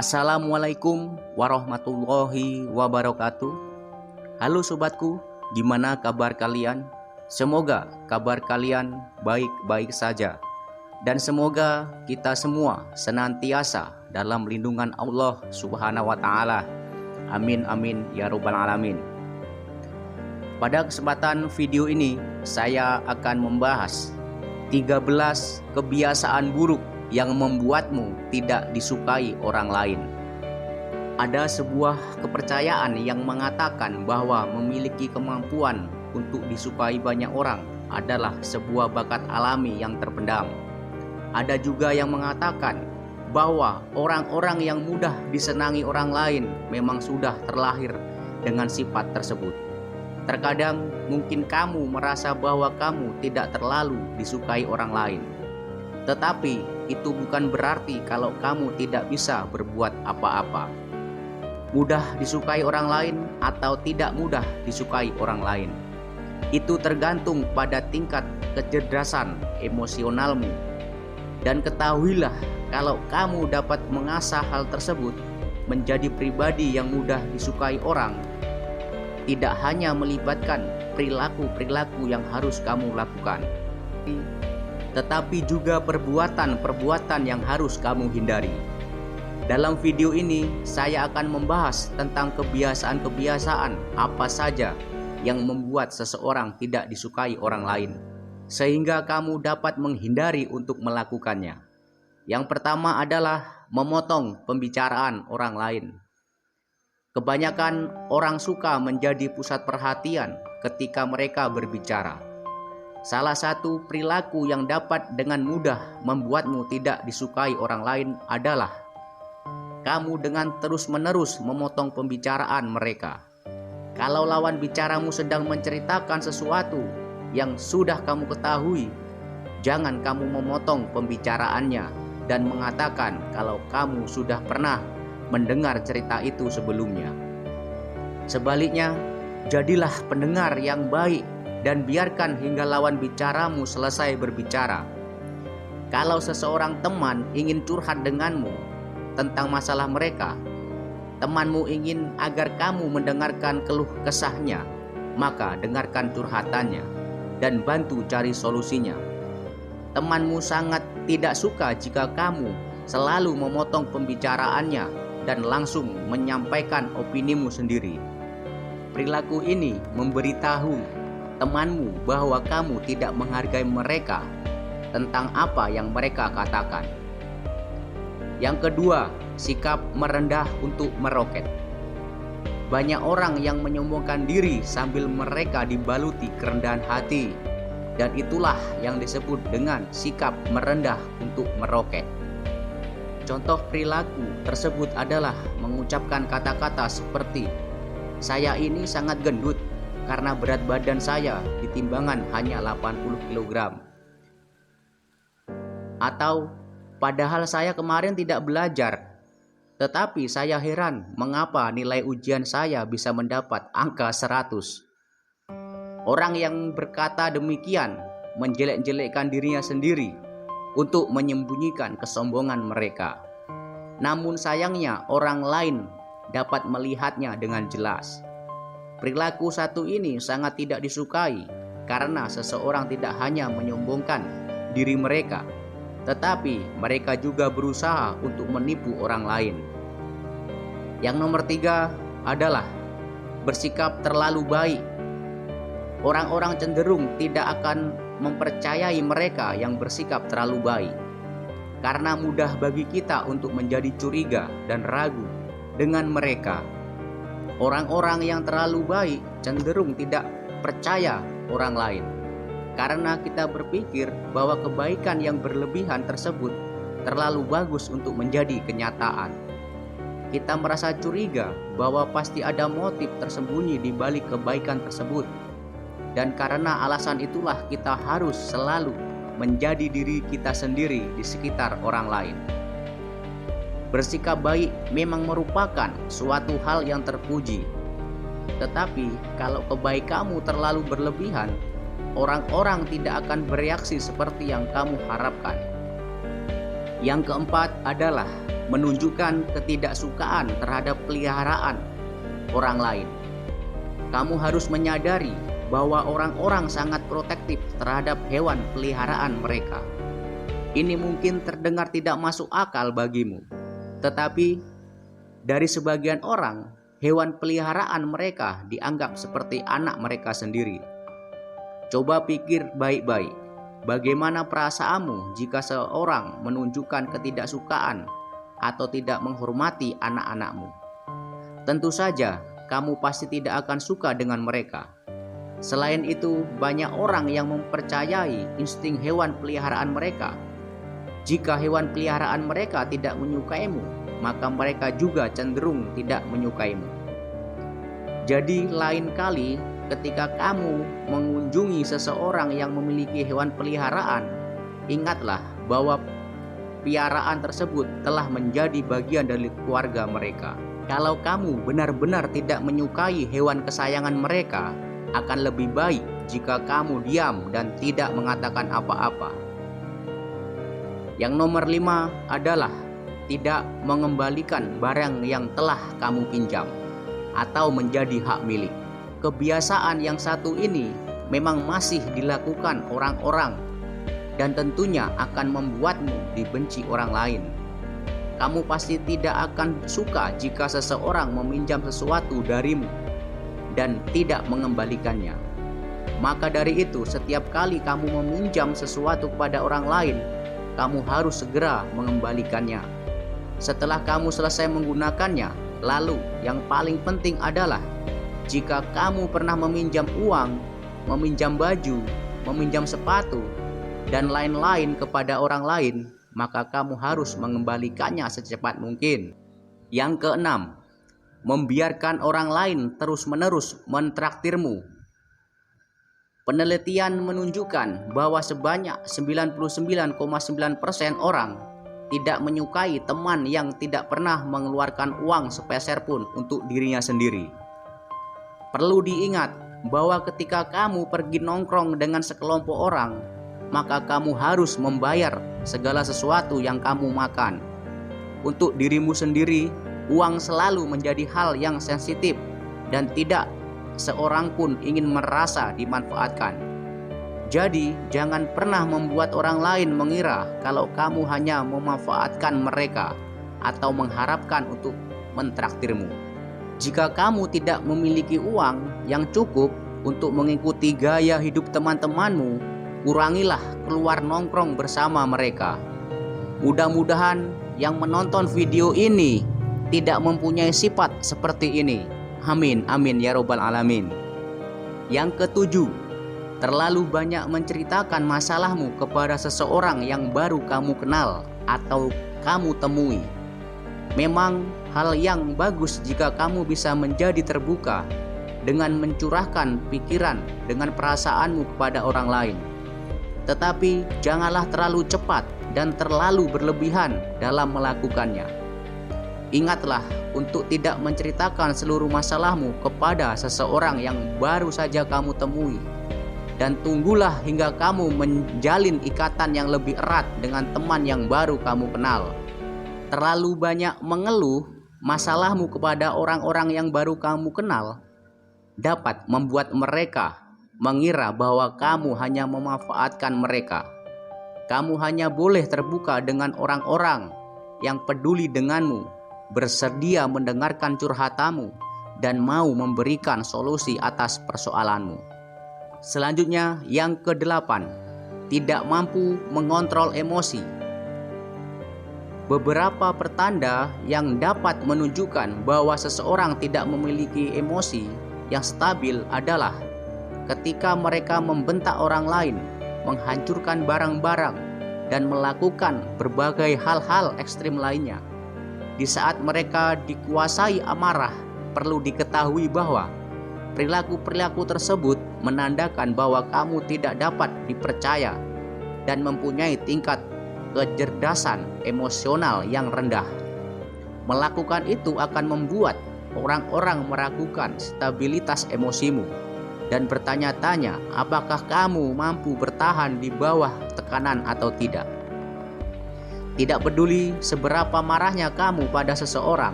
Assalamualaikum warahmatullahi wabarakatuh. Halo sobatku, gimana kabar kalian? Semoga kabar kalian baik-baik saja. Dan semoga kita semua senantiasa dalam lindungan Allah Subhanahu wa Ta'ala. Amin amin ya Rabbal alamin. Pada kesempatan video ini saya akan membahas 13 kebiasaan buruk yang membuatmu tidak disukai orang lain. Ada sebuah kepercayaan yang mengatakan bahwa memiliki kemampuan untuk disukai banyak orang adalah sebuah bakat alami yang terpendam. Ada juga yang mengatakan bahwa orang-orang yang mudah disenangi orang lain memang sudah terlahir dengan sifat tersebut. Terkadang mungkin kamu merasa bahwa kamu tidak terlalu disukai orang lain. Tetapi itu bukan berarti kalau kamu tidak bisa berbuat apa-apa. Mudah disukai orang lain atau tidak mudah disukai orang lain, itu tergantung pada tingkat kecerdasan emosionalmu. Dan ketahuilah, kalau kamu dapat mengasah hal tersebut menjadi pribadi yang mudah disukai orang, tidak hanya melibatkan perilaku-perilaku yang harus kamu lakukan, tetapi juga perbuatan-perbuatan yang harus kamu hindari. Dalam video ini saya akan membahas tentang kebiasaan-kebiasaan apa saja yang membuat seseorang tidak disukai orang lain, sehingga kamu dapat menghindari untuk melakukannya. Yang pertama adalah memotong pembicaraan orang lain. Kebanyakan orang suka menjadi pusat perhatian ketika mereka berbicara. Salah satu perilaku yang dapat dengan mudah membuatmu tidak disukai orang lain adalah kamu dengan terus-menerus memotong pembicaraan mereka. Kalau lawan bicaramu sedang menceritakan sesuatu yang sudah kamu ketahui, jangan kamu memotong pembicaraannya dan mengatakan kalau kamu sudah pernah mendengar cerita itu sebelumnya. Sebaliknya, jadilah pendengar yang baik dan biarkan hingga lawan bicaramu selesai berbicara. Kalau seseorang teman ingin curhat denganmu tentang masalah mereka, temanmu ingin agar kamu mendengarkan keluh kesahnya, maka dengarkan curhatannya dan bantu cari solusinya. Temanmu sangat tidak suka jika kamu selalu memotong pembicaraannya dan langsung menyampaikan opinimu sendiri. Perilaku ini memberitahu temanmu bahwa kamu tidak menghargai mereka tentang apa yang mereka katakan. Yang kedua, sikap merendah untuk meroket. Banyak orang yang menyombongkan diri sambil mereka dibaluti kerendahan hati, dan itulah yang disebut dengan sikap merendah untuk meroket. Contoh perilaku tersebut adalah mengucapkan kata-kata seperti, "Saya ini sangat gendut karena berat badan saya di timbangan hanya 80 kg. Atau, padahal saya kemarin tidak belajar, tetapi saya heran mengapa nilai ujian saya bisa mendapat angka 100. Orang yang berkata demikian menjelek-jelekkan dirinya sendiri untuk menyembunyikan kesombongan mereka. Namun sayangnya orang lain dapat melihatnya dengan jelas. Perilaku satu ini sangat tidak disukai karena seseorang tidak hanya menyombongkan diri mereka, tetapi mereka juga berusaha untuk menipu orang lain. Yang nomor 3 adalah bersikap terlalu baik. Orang-orang cenderung tidak akan mempercayai mereka yang bersikap terlalu baik, karena mudah bagi kita untuk menjadi curiga dan ragu dengan mereka. Orang-orang yang terlalu baik cenderung tidak percaya orang lain, karena kita berpikir bahwa kebaikan yang berlebihan tersebut terlalu bagus untuk menjadi kenyataan. Kita merasa curiga bahwa pasti ada motif tersembunyi di balik kebaikan tersebut, dan karena alasan itulah kita harus selalu menjadi diri kita sendiri di sekitar orang lain. Bersikap baik memang merupakan suatu hal yang terpuji. Tetapi kalau kebaikanmu terlalu berlebihan, orang-orang tidak akan bereaksi seperti yang kamu harapkan. Yang keempat adalah menunjukkan ketidaksukaan terhadap peliharaan orang lain. Kamu harus menyadari bahwa orang-orang sangat protektif terhadap hewan peliharaan mereka. Ini mungkin terdengar tidak masuk akal bagimu, tetapi dari sebagian orang, hewan peliharaan mereka dianggap seperti anak mereka sendiri. Coba pikir baik-baik, bagaimana perasaanmu jika seorang menunjukkan ketidaksukaan atau tidak menghormati anak-anakmu? Tentu saja, kamu pasti tidak akan suka dengan mereka. Selain itu, banyak orang yang mempercayai insting hewan peliharaan mereka. Jika hewan peliharaan mereka tidak menyukaimu, maka mereka juga cenderung tidak menyukaimu. Jadi, lain kali ketika kamu mengunjungi seseorang yang memiliki hewan peliharaan, ingatlah bahwa piaraan tersebut telah menjadi bagian dari keluarga mereka. Kalau kamu benar-benar tidak menyukai hewan kesayangan mereka, akan lebih baik jika kamu diam dan tidak mengatakan apa-apa. Yang nomor 5 adalah tidak mengembalikan barang yang telah kamu pinjam atau menjadi hak milik. Kebiasaan yang satu ini memang masih dilakukan orang-orang dan tentunya akan membuatmu dibenci orang lain. Kamu pasti tidak akan suka jika seseorang meminjam sesuatu darimu dan tidak mengembalikannya. Maka dari itu, setiap kali kamu meminjam sesuatu kepada orang lain, kamu harus segera mengembalikannya. Setelah kamu selesai menggunakannya, lalu yang paling penting adalah jika kamu pernah meminjam uang, meminjam baju, meminjam sepatu, dan lain-lain kepada orang lain, maka kamu harus mengembalikannya secepat mungkin. Yang keenam, membiarkan orang lain terus-menerus mentraktirmu. Penelitian menunjukkan bahwa sebanyak 99,9% orang tidak menyukai teman yang tidak pernah mengeluarkan uang sepeser pun untuk dirinya sendiri. Perlu diingat bahwa ketika kamu pergi nongkrong dengan sekelompok orang, maka kamu harus membayar segala sesuatu yang kamu makan. Untuk dirimu sendiri, uang selalu menjadi hal yang sensitif dan tidak seorang pun ingin merasa dimanfaatkan. Jadi, jangan pernah membuat orang lain mengira kalau kamu hanya memanfaatkan mereka atau mengharapkan untuk mentraktirmu. Jika kamu tidak memiliki uang yang cukup untuk mengikuti gaya hidup teman-temanmu, kurangilah keluar nongkrong bersama mereka. Mudah-mudahan yang menonton video ini tidak mempunyai sifat seperti ini. Amin, amin ya robbal alamin. Yang ketujuh, terlalu banyak menceritakan masalahmu kepada seseorang yang baru kamu kenal atau kamu temui. Memang hal yang bagus jika kamu bisa menjadi terbuka dengan mencurahkan pikiran dengan perasaanmu kepada orang lain. Tetapi janganlah terlalu cepat dan terlalu berlebihan dalam melakukannya. Ingatlah untuk tidak menceritakan seluruh masalahmu kepada seseorang yang baru saja kamu temui. Dan tunggulah hingga kamu menjalin ikatan yang lebih erat dengan teman yang baru kamu kenal. Terlalu banyak mengeluh masalahmu kepada orang-orang yang baru kamu kenal dapat membuat mereka mengira bahwa kamu hanya memanfaatkan mereka. Kamu hanya boleh terbuka dengan orang-orang yang peduli denganmu, bersedia mendengarkan curhatamu, dan mau memberikan solusi atas persoalanmu. Selanjutnya, yang kedelapan, tidak mampu mengontrol emosi. Beberapa pertanda yang dapat menunjukkan bahwa seseorang tidak memiliki emosi yang stabil adalah ketika mereka membentak orang lain, menghancurkan barang-barang, dan melakukan berbagai hal-hal ekstrim lainnya. Di saat mereka dikuasai amarah, perlu diketahui bahwa perilaku-perilaku tersebut menandakan bahwa kamu tidak dapat dipercaya dan mempunyai tingkat kecerdasan emosional yang rendah. Melakukan itu akan membuat orang-orang meragukan stabilitas emosimu dan bertanya-tanya apakah kamu mampu bertahan di bawah tekanan atau tidak. Tidak peduli seberapa marahnya kamu pada seseorang,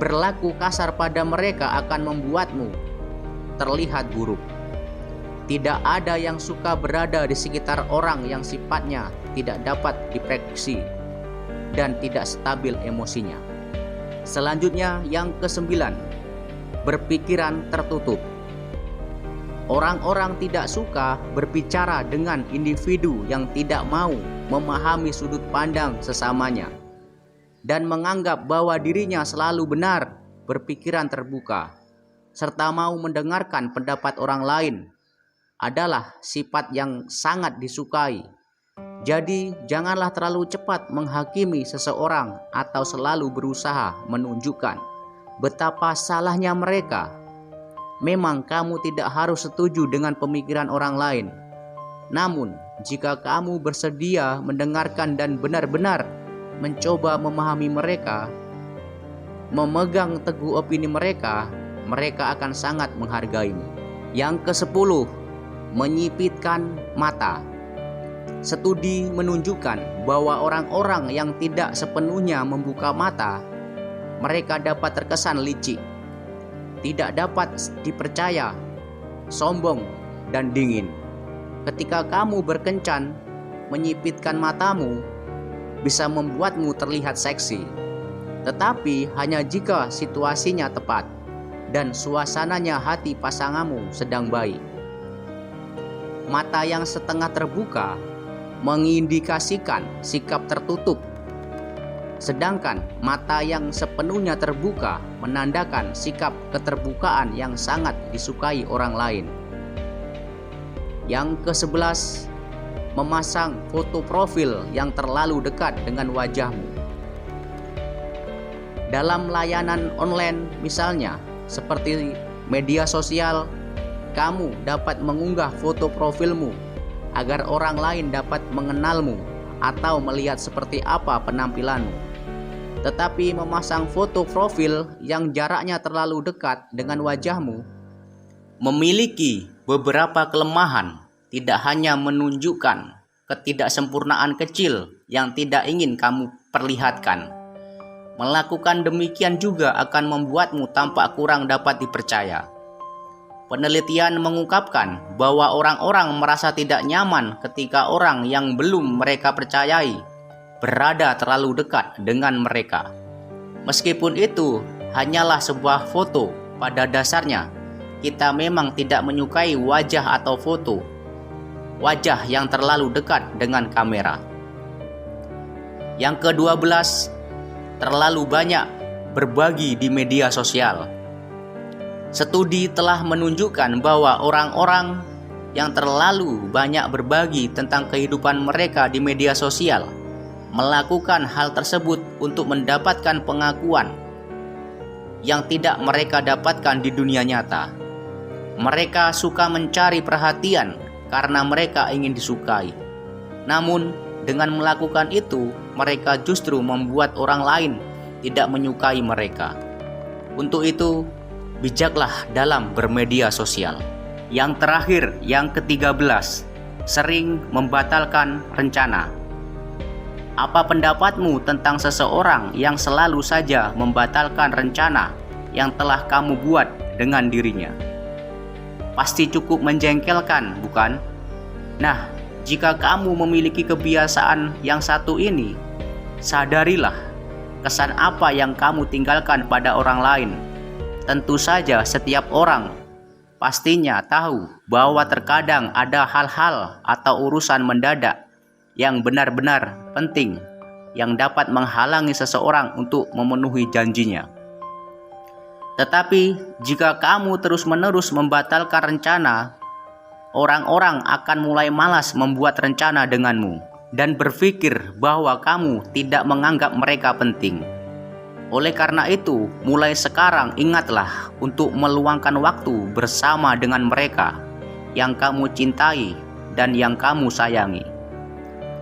berlaku kasar pada mereka akan membuatmu terlihat buruk. Tidak ada yang suka berada di sekitar orang yang sifatnya tidak dapat diprediksi dan tidak stabil emosinya. Selanjutnya yang ke-9, berpikiran tertutup. Orang-orang tidak suka berbicara dengan individu yang tidak mau memahami sudut pandang sesamanya dan menganggap bahwa dirinya selalu benar, berpikiran terbuka, serta mau mendengarkan pendapat orang lain adalah sifat yang sangat disukai. Jadi, janganlah terlalu cepat menghakimi seseorang atau selalu berusaha menunjukkan betapa salahnya mereka. Memang kamu tidak harus setuju dengan pemikiran orang lain. Namun, jika kamu bersedia mendengarkan dan benar-benar mencoba memahami mereka, memegang teguh opini mereka, mereka akan sangat menghargaimu. Yang ke-10, menyipitkan mata. Studi menunjukkan bahwa orang-orang yang tidak sepenuhnya membuka mata, mereka dapat terkesan licik, tidak dapat dipercaya, sombong, dan dingin. Ketika kamu berkencan, menyipitkan matamu bisa membuatmu terlihat seksi, tetapi hanya jika situasinya tepat dan suasananya hati pasanganmu sedang baik. Mata yang setengah terbuka mengindikasikan sikap tertutup, sedangkan mata yang sepenuhnya terbuka menandakan sikap keterbukaan yang sangat disukai orang lain. Yang ke-11, memasang foto profil yang terlalu dekat dengan wajahmu. Dalam layanan online misalnya, seperti media sosial, kamu dapat mengunggah foto profilmu agar orang lain dapat mengenalmu atau melihat seperti apa penampilanmu. Tetapi memasang foto profil yang jaraknya terlalu dekat dengan wajahmu memiliki beberapa kelemahan, tidak hanya menunjukkan ketidaksempurnaan kecil yang tidak ingin kamu perlihatkan. Melakukan demikian juga akan membuatmu tampak kurang dapat dipercaya. Penelitian mengungkapkan bahwa orang-orang merasa tidak nyaman ketika orang yang belum mereka percayai berada terlalu dekat dengan mereka. Meskipun itu hanyalah sebuah foto, pada dasarnya kita memang tidak menyukai wajah atau foto wajah yang terlalu dekat dengan kamera. Yang ke-12, terlalu banyak berbagi di media sosial. Studi telah menunjukkan bahwa orang-orang yang terlalu banyak berbagi tentang kehidupan mereka di media sosial melakukan hal tersebut untuk mendapatkan pengakuan yang tidak mereka dapatkan di dunia nyata. Mereka suka mencari perhatian karena mereka ingin disukai. Namun, dengan melakukan itu, mereka justru membuat orang lain tidak menyukai mereka. Untuk itu, bijaklah dalam bermedia sosial. Yang terakhir, yang ke-13, sering membatalkan rencana. Apa pendapatmu tentang seseorang yang selalu saja membatalkan rencana yang telah kamu buat dengan dirinya? Pasti cukup menjengkelkan, bukan? Nah, jika kamu memiliki kebiasaan yang satu ini, sadarilah kesan apa yang kamu tinggalkan pada orang lain. Tentu saja setiap orang pastinya tahu bahwa terkadang ada hal-hal atau urusan mendadak yang benar-benar penting yang dapat menghalangi seseorang untuk memenuhi janjinya. Tetapi jika kamu terus-menerus membatalkan rencana, orang-orang akan mulai malas membuat rencana denganmu dan berpikir bahwa kamu tidak menganggap mereka penting. Oleh karena itu, mulai sekarang ingatlah untuk meluangkan waktu bersama dengan mereka yang kamu cintai dan yang kamu sayangi.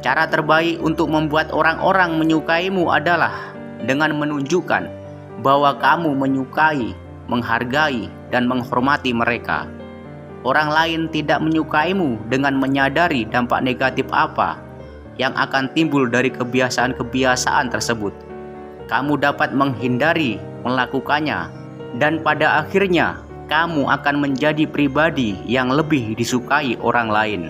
Cara terbaik untuk membuat orang-orang menyukaimu adalah dengan menunjukkan bahwa kamu menyukai, menghargai, dan menghormati mereka. Orang lain tidak menyukaimu dengan menyadari dampak negatif apa yang akan timbul dari kebiasaan-kebiasaan tersebut. Kamu dapat menghindari melakukannya, dan pada akhirnya kamu akan menjadi pribadi yang lebih disukai orang lain.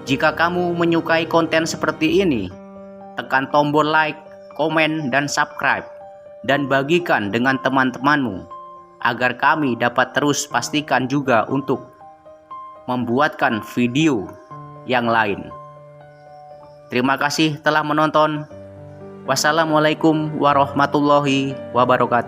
Jika kamu menyukai konten seperti ini, tekan tombol like, komen, dan subscribe, dan bagikan dengan teman-temanmu, agar kami dapat terus pastikan juga untuk membuatkan video yang lain. Terima kasih telah menonton. Wassalamualaikum warahmatullahi wabarakatuh.